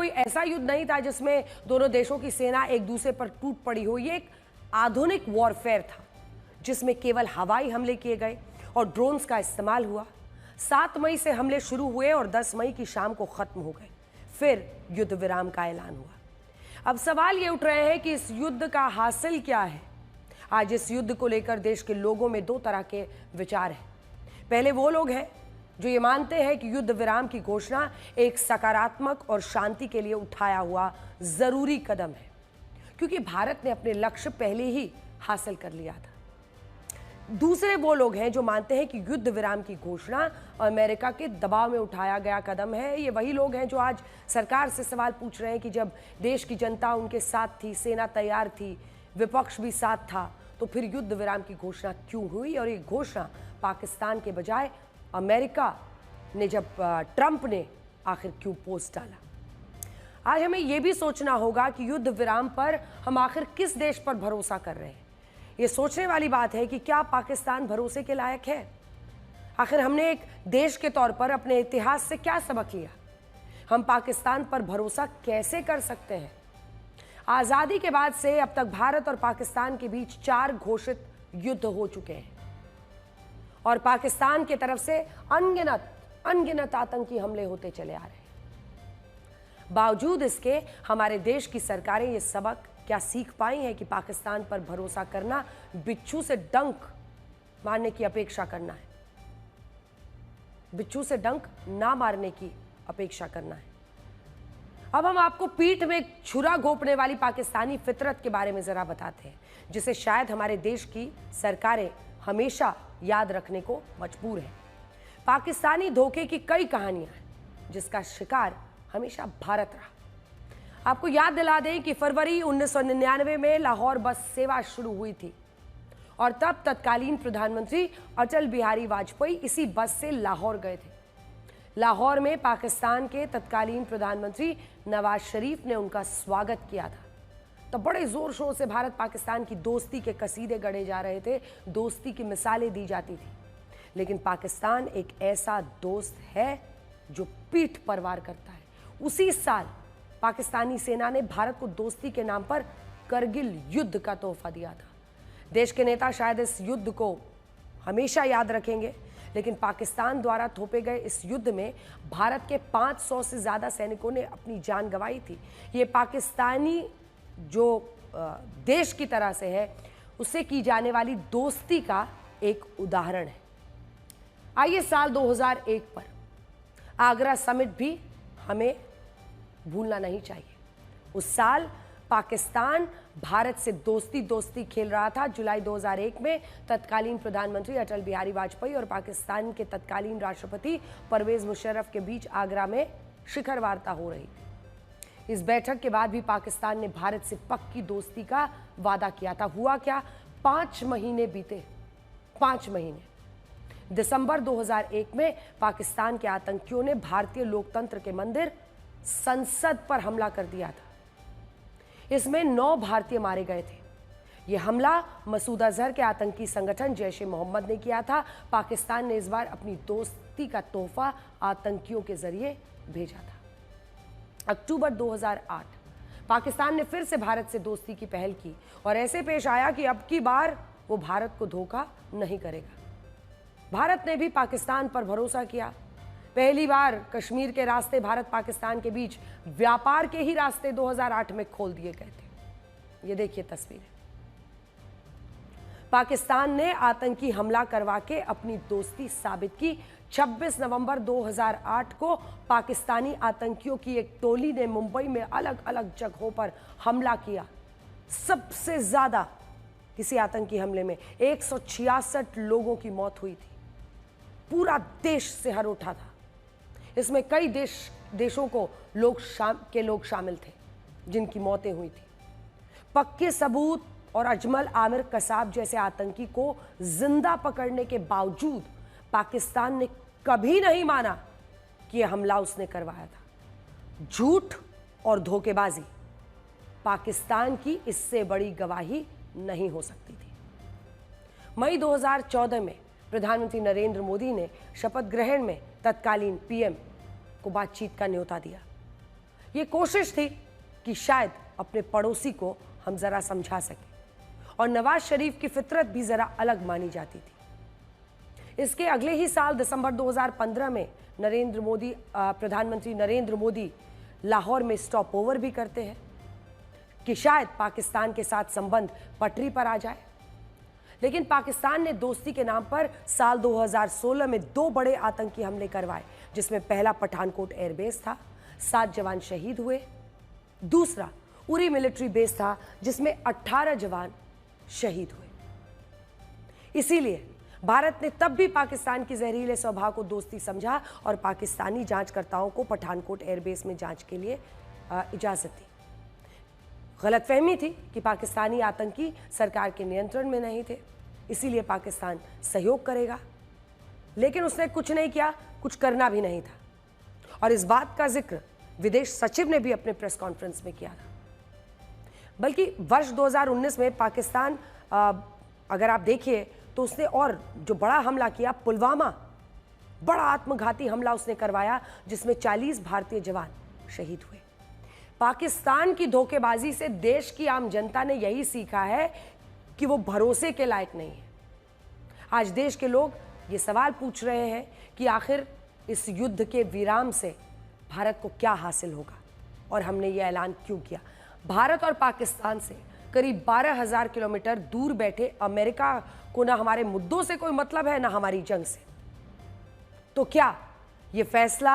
कोई ऐसा युद्ध नहीं था जिसमें दोनों देशों की सेना एक दूसरे पर टूट पड़ी हो। ये एक आधुनिक वॉरफेयर था जिसमें केवल हवाई हमले किए गए और ड्रोन्स का इस्तेमाल हुआ। 7 मई से हमले शुरू हुए और 10 मई की शाम को खत्म हो गए। फिर युद्ध विराम का ऐलान हुआ। अब सवाल ये उठ रहे हैं कि इस युद्ध का हासिल क्या है। आज इस युद्ध को लेकर देश के लोगों में 2 तरह के विचार हैं। पहले वो लोग हैं जो ये मानते हैं कि युद्ध विराम की घोषणा एक सकारात्मक और शांति के लिए उठाया हुआ जरूरी कदम है, क्योंकि भारत ने अपने लक्ष्य पहले ही हासिल कर लिया था। दूसरे वो लोग हैं जो मानते हैं कि युद्ध विराम की घोषणा अमेरिका के दबाव में उठाया गया कदम है। ये वही लोग हैं जो आज सरकार से सवाल पूछ रहे हैं कि जब देश की जनता उनके साथ थी, सेना तैयार थी, विपक्ष भी साथ था, तो फिर युद्ध विराम की घोषणा क्यों हुई? और ये घोषणा पाकिस्तान के बजाय अमेरिका ने, जब ट्रंप ने आखिर क्यों पोस्ट डाला? आज हमें यह भी सोचना होगा कि युद्ध विराम पर हम आखिर किस देश पर भरोसा कर रहे हैं। ये सोचने वाली बात है कि क्या पाकिस्तान भरोसे के लायक है? आखिर हमने एक देश के तौर पर अपने इतिहास से क्या सबक लिया? हम पाकिस्तान पर भरोसा कैसे कर सकते हैं? आजादी के बाद से अब तक भारत और पाकिस्तान के बीच 4 घोषित युद्ध हो चुके हैं और पाकिस्तान की तरफ से अनगिनत आतंकी हमले होते चले आ रहे हैं। बावजूद इसके हमारे देश की सरकारें ये सबक क्या सीख पाई हैं कि पाकिस्तान पर भरोसा करना बिच्छू से डंक मारने की अपेक्षा करना है, बिच्छू से डंक ना मारने की अपेक्षा करना है। अब हम आपको पीठ में छुरा घोंपने वाली पाकिस्तानी फितरत के बारे में जरा बताते हैं, जिसे शायद हमारे देश की सरकारें हमेशा याद रखने को मजबूर हैं। पाकिस्तानी धोखे की कई कहानियां हैं जिसका शिकार हमेशा भारत रहा। आपको याद दिला दें कि फरवरी 1999 में लाहौर बस सेवा शुरू हुई थी और तब तत्कालीन प्रधानमंत्री अटल बिहारी वाजपेयी इसी बस से लाहौर गए थे। लाहौर में पाकिस्तान के तत्कालीन प्रधानमंत्री नवाज शरीफ ने उनका स्वागत किया था। तो बड़े जोर शोर से भारत पाकिस्तान की दोस्ती के कसीदे गढ़े जा रहे थे, दोस्ती की मिसालें दी जाती थी। लेकिन पाकिस्तान एक ऐसा दोस्त है जो पीठ पर वार करता है। उसी साल पाकिस्तानी सेना ने भारत को दोस्ती के नाम पर करगिल युद्ध का तोहफा दिया था। देश के नेता शायद इस युद्ध को हमेशा याद रखेंगे, लेकिन पाकिस्तान द्वारा थोपे गए इस युद्ध में भारत के 500 से ज़्यादा सैनिकों ने अपनी जान गंवाई थी। ये पाकिस्तानी जो देश की तरह से है, उससे की जाने वाली दोस्ती का एक उदाहरण है। आइए साल 2001 पर आगरा समिट भी हमें भूलना नहीं चाहिए। उस साल पाकिस्तान भारत से दोस्ती खेल रहा था। जुलाई 2001 में तत्कालीन प्रधानमंत्री अटल बिहारी वाजपेयी और पाकिस्तान के तत्कालीन राष्ट्रपति परवेज मुशर्रफ के बीच आगरा में शिखर वार्ता हो रही थी। इस बैठक के बाद भी पाकिस्तान ने भारत से पक्की दोस्ती का वादा किया था। हुआ क्या? 5 महीने बीते। 5 महीने। दिसंबर 2001 में पाकिस्तान के आतंकियों ने भारतीय लोकतंत्र के मंदिर संसद पर हमला कर दिया था। इसमें 9 भारतीय मारे गए थे। यह हमला मसूद अजहर के आतंकी संगठन जैश-ए-मोहम्मद ने किया था। पाकिस्तान ने इस बार अपनी दोस्ती का तोहफा आतंकियों के जरिए भेजा था। अक्टूबर 2008 पाकिस्तान ने फिर से भारत से दोस्ती की पहल की और ऐसे पेश आया कि अब की बार वो भारत को धोखा नहीं करेगा। भारत ने भी पाकिस्तान पर भरोसा किया। पहली बार कश्मीर के रास्ते भारत पाकिस्तान के बीच व्यापार के ही रास्ते 2008 में खोल दिए गए थे। ये देखिए तस्वीरें। पाकिस्तान ने आतंकी हमला करवा के अपनी दोस्ती साबित की। 26 नवंबर 2008 को पाकिस्तानी आतंकियों की एक टोली ने मुंबई में अलग अलग जगहों पर हमला किया। सबसे ज्यादा किसी आतंकी हमले में 166 लोगों की मौत हुई थी। पूरा देश सिहर उठा था। इसमें कई देशों को लोग शामिल थे जिनकी मौतें हुई थी। पक्के सबूत और अजमल आमिर कसाब जैसे आतंकी को जिंदा पकड़ने के बावजूद पाकिस्तान ने कभी नहीं माना कि यह हमला उसने करवाया था। झूठ और धोखेबाजी, पाकिस्तान की इससे बड़ी गवाही नहीं हो सकती थी। मई 2014 में प्रधानमंत्री नरेंद्र मोदी ने शपथ ग्रहण में तत्कालीन पीएम को बातचीत का न्योता दिया। ये कोशिश थी कि शायद अपने पड़ोसी को हम जरा समझा सकें, और नवाज शरीफ की फितरत भी जरा अलग मानी जाती थी। इसके अगले ही साल दिसंबर 2015 में प्रधानमंत्री नरेंद्र मोदी लाहौर में स्टॉप ओवर भी करते हैं कि शायद पाकिस्तान के साथ संबंध पटरी पर आ जाए। लेकिन पाकिस्तान ने दोस्ती के नाम पर साल 2016 में 2 बड़े आतंकी हमले करवाए, जिसमें पहला पठानकोट एयरबेस था, 7 जवान शहीद हुए। दूसरा उरी मिलिट्री बेस था, जिसमें 18 जवान शहीद हुए। इसीलिए भारत ने तब भी पाकिस्तान की जहरीले स्वभाव को दोस्ती समझा और पाकिस्तानी जांचकर्ताओं को पठानकोट एयरबेस में जांच के लिए इजाजत दी। गलतफहमी थी कि पाकिस्तानी आतंकी सरकार के नियंत्रण में नहीं थे, इसीलिए पाकिस्तान सहयोग करेगा, लेकिन उसने कुछ नहीं किया, कुछ करना भी नहीं था। और इस बात का जिक्र विदेश सचिव ने भी अपने प्रेस कॉन्फ्रेंस में किया था। बल्कि वर्ष 2019 में पाकिस्तान, अगर आप देखिए तो उसने और जो बड़ा हमला किया, पुलवामा, बड़ा आत्मघाती हमला उसने करवाया, जिसमें 40 भारतीय जवान शहीद हुए। पाकिस्तान की धोखेबाजी से देश की आम जनता ने यही सीखा है कि वो भरोसे के लायक नहीं है। आज देश के लोग ये सवाल पूछ रहे हैं कि आखिर इस युद्ध के विराम से भारत को क्या हासिल होगा, और हमने ये ऐलान क्यों किया। भारत और पाकिस्तान से करीब 12,000 किलोमीटर दूर बैठे अमेरिका को ना हमारे मुद्दों से कोई मतलब है, ना हमारी जंग से। तो क्या ये फैसला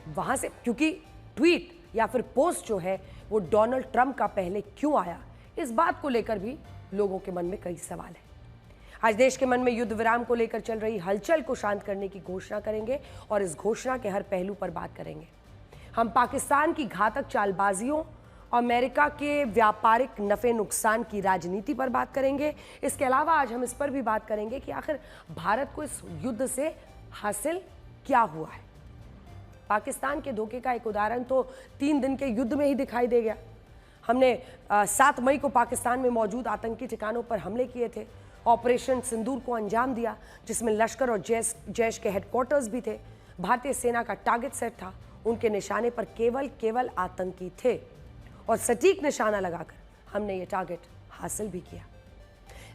वहां से, क्योंकि ट्वीट या फिर पोस्ट जो है वो डोनाल्ड ट्रंप का पहले क्यों आया, इस बात को लेकर भी लोगों के मन में कई सवाल है। आज देश के मन में युद्ध विराम को लेकर चल रही हलचल को शांत करने की घोषणा करेंगे, और इस घोषणा के हर पहलू पर बात करेंगे। हम पाकिस्तान की घातक चालबाजियों, अमेरिका के व्यापारिक नफे नुकसान की राजनीति पर बात करेंगे। इसके अलावा आज हम इस पर भी बात करेंगे कि आखिर भारत को इस युद्ध से हासिल क्या हुआ है। पाकिस्तान के धोखे का एक उदाहरण तो 3 दिन के युद्ध में ही दिखाई दे गया। हमने 7 मई को पाकिस्तान में मौजूद आतंकी ठिकानों पर हमले किए थे, ऑपरेशन सिंदूर को अंजाम दिया, जिसमें लश्कर और जैश के हेडक्वार्टर्स भी थे। भारतीय सेना का टारगेट सेट था, उनके निशाने पर केवल आतंकी थे, और सटीक निशाना लगाकर हमने ये टारगेट हासिल भी किया।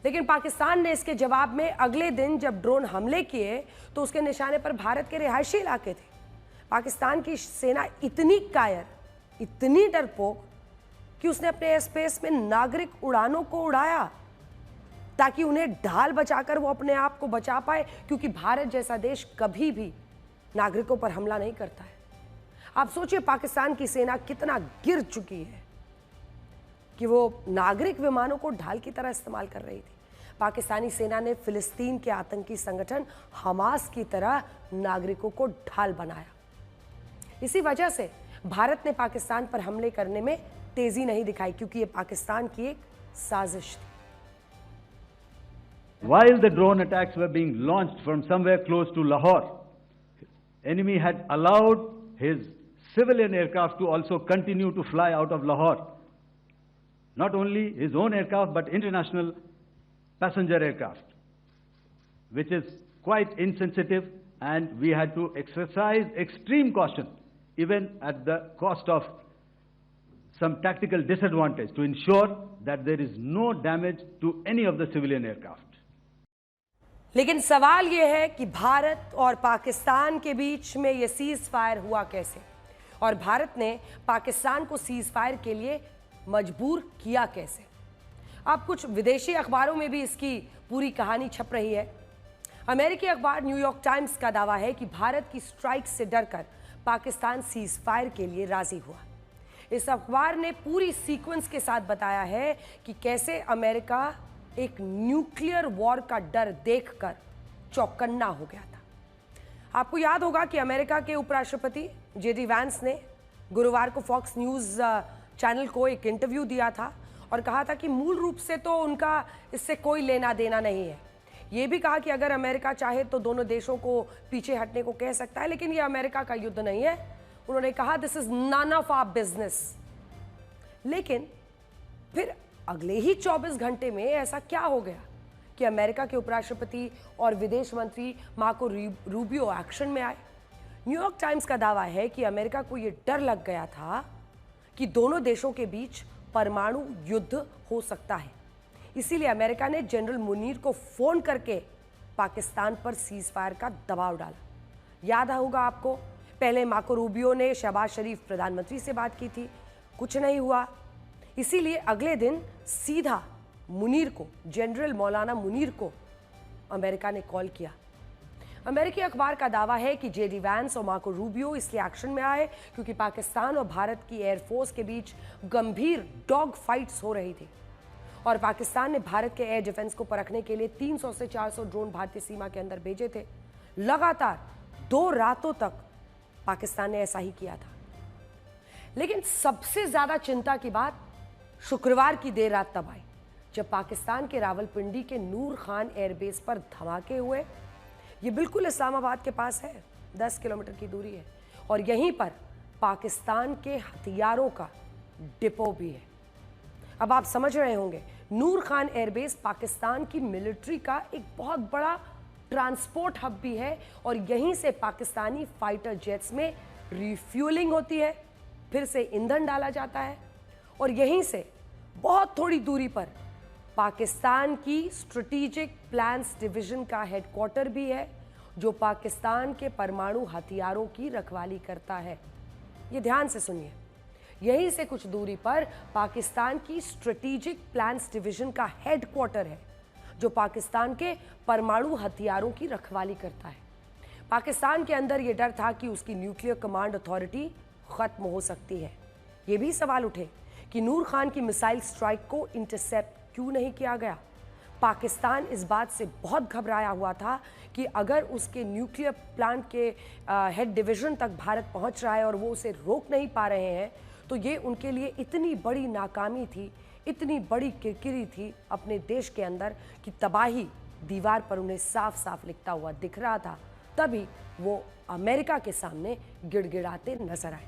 लेकिन पाकिस्तान ने इसके जवाब में अगले दिन जब ड्रोन हमले किए तो उसके निशाने पर भारत के रिहायशी इलाके थे। पाकिस्तान की सेना इतनी कायर, इतनी डरपोक कि उसने अपने एयर स्पेस में नागरिक उड़ानों को उड़ाया ताकि उन्हें ढाल बचाकर वो अपने आप को बचा पाए, क्योंकि भारत जैसा देश कभी भी नागरिकों पर हमला नहीं करता है। आप सोचिए पाकिस्तान की सेना कितना गिर चुकी है कि वो नागरिक विमानों को ढाल की तरह इस्तेमाल कर रही थी। पाकिस्तानी सेना ने फिलिस्तीन के आतंकी संगठन हमास की तरह नागरिकों को ढाल बनाया। इसी वजह से भारत ने पाकिस्तान पर हमले करने में तेजी नहीं दिखाई, क्योंकि ये पाकिस्तान की एक साजिश थी। While the drone attacks were being launched from somewhere close to Lahore, enemy had allowed his civilian aircraft to also continue to fly out of Lahore. Not only his own aircraft, but international passenger aircraft, which is quite insensitive, and we had to exercise extreme caution, even at the cost of some tactical disadvantage, to ensure that there is no damage to any of the civilian aircraft. लेकिन सवाल यह है कि भारत और पाकिस्तान के बीच में यह cease fire हुआ कैसे, और भारत ने पाकिस्तान को सीज फायर के लिए मजबूर किया कैसे। अब कुछ विदेशी अखबारों में भी इसकी पूरी कहानी छप रही है। अमेरिकी अखबार न्यूयॉर्क टाइम्स का दावा है कि भारत की स्ट्राइक से डरकर पाकिस्तान सीज फायर के लिए राजी हुआ। इस अखबार ने पूरी सीक्वेंस के साथ बताया है कि कैसे अमेरिका एक न्यूक्लियर वॉर का डर देखकर चौकन्ना हो गया था। आपको याद होगा कि अमेरिका के उपराष्ट्रपति जेडी वैंस ने गुरुवार को फॉक्स न्यूज़ चैनल को एक इंटरव्यू दिया था और कहा था कि मूल रूप से तो उनका इससे कोई लेना देना नहीं है। ये भी कहा कि अगर अमेरिका चाहे तो दोनों देशों को पीछे हटने को कह सकता है, लेकिन ये अमेरिका का युद्ध नहीं है। उन्होंने कहा this is none of our business. लेकिन फिर अगले ही 24 घंटे में ऐसा क्या हो गया कि अमेरिका के उपराष्ट्रपति और विदेश मंत्री मार्को रूबियो एक्शन में आए। न्यूयॉर्क टाइम्स का दावा है कि अमेरिका को यह डर लग गया था कि दोनों देशों के बीच परमाणु युद्ध हो सकता है। इसीलिए अमेरिका ने जनरल मुनीर को फोन करके पाकिस्तान पर सीज फायर का दबाव डाला। याद होगा आपको, पहले मार्को रूबियो ने शहबाज शरीफ प्रधानमंत्री से बात की थी, कुछ नहीं हुआ। इसीलिए अगले दिन सीधा मुनीर को, जनरल मौलाना मुनीर को अमेरिका ने कॉल किया। अमेरिकी अखबार का दावा है कि जेडी वैंस और मार्को रूबियो इसलिए एक्शन में आए क्योंकि पाकिस्तान और भारत की एयरफोर्स के बीच गंभीर डॉग फाइट्स हो रही थी और पाकिस्तान ने भारत के एयर डिफेंस को परखने के लिए 300 से 400 ड्रोन भारतीय सीमा के अंदर भेजे थे। लगातार 2 रातों तक पाकिस्तान ने ऐसा ही किया था। लेकिन सबसे ज्यादा चिंता की बात शुक्रवार की देर रात तब आई जब पाकिस्तान के रावलपिंडी के नूर खान एयरबेस पर धमाके हुए। ये बिल्कुल इस्लामाबाद के पास है, 10 किलोमीटर की दूरी है और यहीं पर पाकिस्तान के हथियारों का डिपो भी है। अब आप समझ रहे होंगे, नूर खान एयरबेस पाकिस्तान की मिलिट्री का एक बहुत बड़ा ट्रांसपोर्ट हब भी है और यहीं से पाकिस्तानी फाइटर जेट्स में रिफ्यूलिंग होती है, फिर से ईंधन डाला जाता है और यहीं से बहुत थोड़ी दूरी पर पाकिस्तान की स्ट्रेटेजिक प्लान्स डिवीजन का हेडक्वार्टर भी है जो पाकिस्तान के परमाणु हथियारों की रखवाली करता है। ये ध्यान से सुनिए, यहीं से कुछ दूरी पर पाकिस्तान की स्ट्रेटेजिक प्लान्स डिवीजन का हेडक्वार्टर है जो पाकिस्तान के परमाणु हथियारों की रखवाली करता है। पाकिस्तान के अंदर यह डर था कि उसकी न्यूक्लियर कमांड अथॉरिटी खत्म हो सकती है। ये भी सवाल उठे कि नूर खान की मिसाइल स्ट्राइक को इंटरसेप्ट क्यों नहीं किया गया। पाकिस्तान इस बात से बहुत घबराया हुआ था कि अगर उसके न्यूक्लियर प्लांट के हेड डिवीजन तक भारत पहुंच रहा है और वो उसे रोक नहीं पा रहे हैं तो ये उनके लिए इतनी बड़ी नाकामी थी, इतनी बड़ी किरकिरी थी अपने देश के अंदर कि तबाही दीवार पर उन्हें साफ साफ लिखता हुआ दिख रहा था। तभी वो अमेरिका के सामने गिड़गिड़ाते नजर आए।